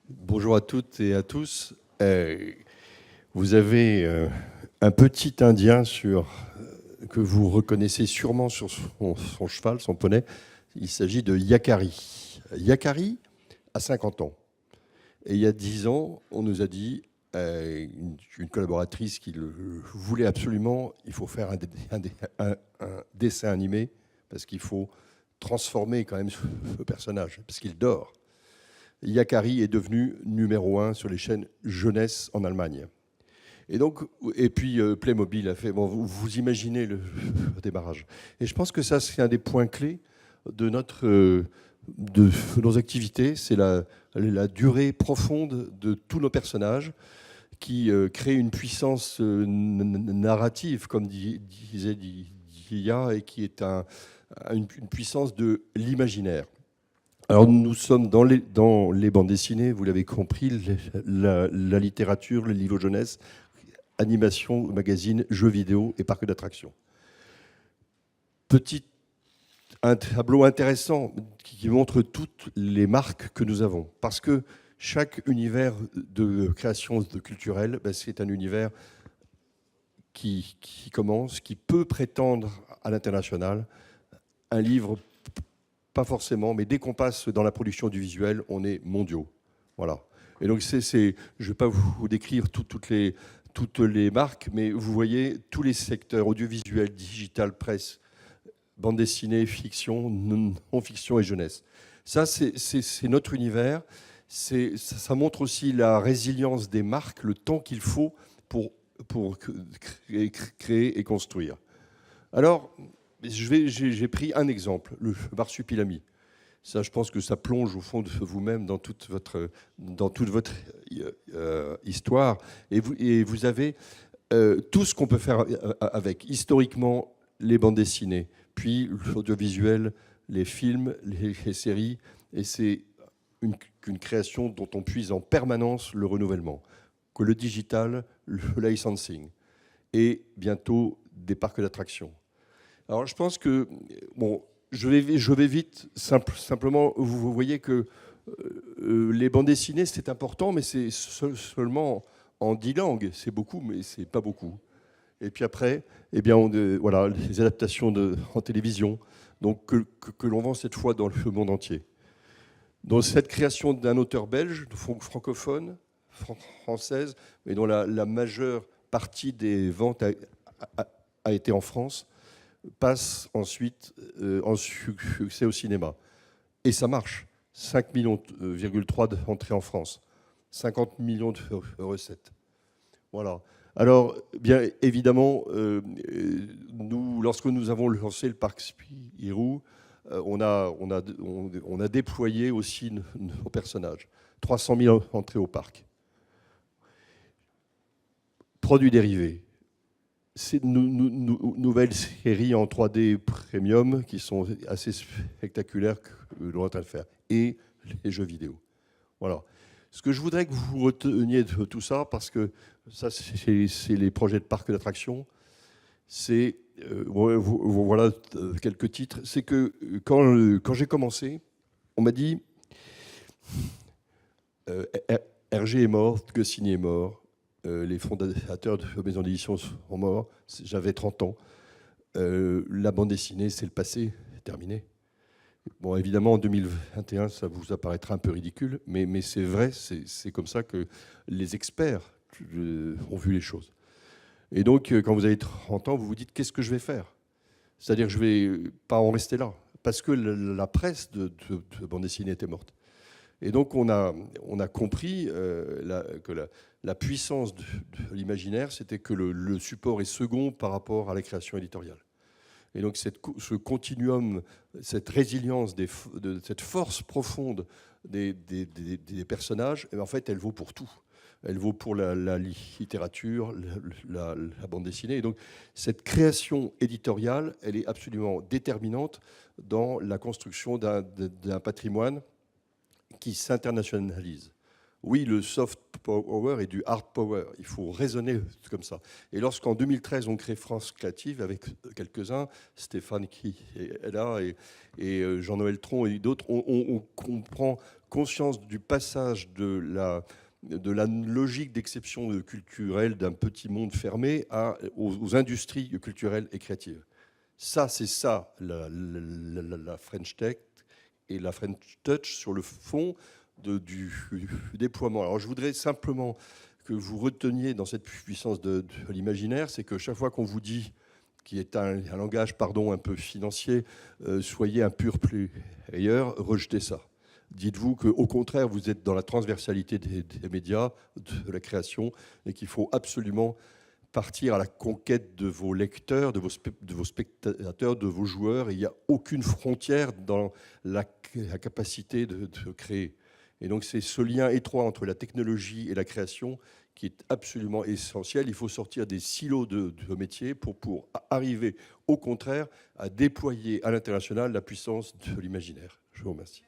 Bonjour à toutes et à tous. Vous avez un petit Indien que vous reconnaissez sûrement sur son cheval, son poney. Il s'agit de Yakari. Yakari a 50 ans. Et il y a 10 ans, on nous a dit, une collaboratrice qui le voulait absolument, il faut faire un dessin animé parce qu'il faut transformer quand même ce personnage, parce qu'il dort. Yakari est devenu numéro 1 sur les chaînes jeunesse en Allemagne. Et puis Playmobil a fait, bon, vous imaginez le démarrage. Et je pense que ça, c'est un des points clés de nos activités, c'est la durée profonde de tous nos personnages qui crée une puissance narrative, comme disait Dia, et qui est une puissance de l'imaginaire. Alors nous sommes dans les bandes dessinées, vous l'avez compris, la littérature, les livres jeunesse, animation, magazine, jeux vidéo et parcs d'attractions. Un tableau intéressant qui montre toutes les marques que nous avons. Parce que chaque univers de création culturelle, c'est un univers qui commence, qui peut prétendre à l'international. Un livre, pas forcément, mais dès qu'on passe dans la production du visuel, on est mondiaux. Voilà. Et donc, je ne vais pas vous décrire toutes les marques, mais vous voyez tous les secteurs, audiovisuel, digital, presse, bande dessinée, fiction, non-fiction et jeunesse. Ça, c'est notre univers. Ça montre aussi la résilience des marques, le temps qu'il faut pour créer et construire. Alors, j'ai pris un exemple, le marsupilami. Ça, je pense que ça plonge au fond de vous-même dans toute votre histoire. Et vous avez tout ce qu'on peut faire avec. Historiquement, les bandes dessinées, puis l'audiovisuel, les films, les séries. Et c'est une création dont on puise en permanence le renouvellement. Que le digital, le licensing. Et bientôt, des parcs d'attractions. Alors, je pense que... bon, je vais vite. Simplement, vous voyez que les bandes dessinées, c'est important, mais c'est seulement en 10 langues. C'est beaucoup, mais c'est pas beaucoup. Et puis après, eh bien, voilà, les adaptations en télévision, donc que l'on vend cette fois dans le monde entier. Dans cette création d'un auteur belge, francophone, française, mais dont la majeure partie des ventes a été en France, passe ensuite en succès au cinéma. Et ça marche. 5,3 millions d'entrées en France, 50 millions de recettes. Voilà. Alors, bien évidemment, lorsque nous avons lancé le parc Spirou, on a déployé aussi nos personnages. 300 000 entrées au parc. Produits dérivés. C'est une nouvelle série en 3D premium qui sont assez spectaculaires que l'on est en train de faire. Et les jeux vidéo. Voilà. Ce que je voudrais que vous reteniez de tout ça, parce que ça, c'est les projets de parcs d'attractions, c'est, voilà quelques titres, c'est que quand j'ai commencé, on m'a dit Hergé est mort, Goscinny est mort, les fondateurs de la maison d'édition sont morts, j'avais 30 ans, la bande dessinée, c'est le passé, c'est terminé. Bon, évidemment, en 2021, ça vous apparaîtra un peu ridicule, mais c'est vrai, c'est comme ça que les experts ont vu les choses. Et donc, quand vous avez 30 ans, vous vous dites, qu'est-ce que je vais faire? C'est-à-dire que je ne vais pas en rester là, parce que la presse de bande dessinée était morte. Et donc, on a compris que la puissance de l'imaginaire, c'était que le support est second par rapport à la création éditoriale. Et donc ce continuum, cette résilience, cette force profonde des personnages, en fait, elle vaut pour tout. Elle vaut pour la littérature, la bande dessinée. Et donc cette création éditoriale, elle est absolument déterminante dans la construction d'un patrimoine qui s'internationalise. oui, le soft power et du hard power. Il faut raisonner comme ça. Et lorsqu'en 2013, on crée France Créative avec quelques-uns, Stéphane qui est là et Jean-Noël Tron et d'autres, on prend conscience du passage de la logique d'exception culturelle d'un petit monde fermé aux industries culturelles et créatives. Ça, c'est ça, la French Tech et la French Touch sur le fond du déploiement. Alors je voudrais simplement que vous reteniez dans cette puissance de l'imaginaire, c'est que chaque fois qu'on vous dit, qui est un langage, pardon, un peu financier, soyez un pur player, rejetez ça. Dites-vous qu'au contraire, vous êtes dans la transversalité des médias, de la création, et qu'il faut absolument partir à la conquête de vos lecteurs, de vos spectateurs, de vos joueurs. Il n'y a aucune frontière dans la capacité de créer. Et donc c'est ce lien étroit entre la technologie et la création qui est absolument essentiel. Il faut sortir des silos de métiers pour arriver au contraire à déployer à l'international la puissance de l'imaginaire. Je vous remercie.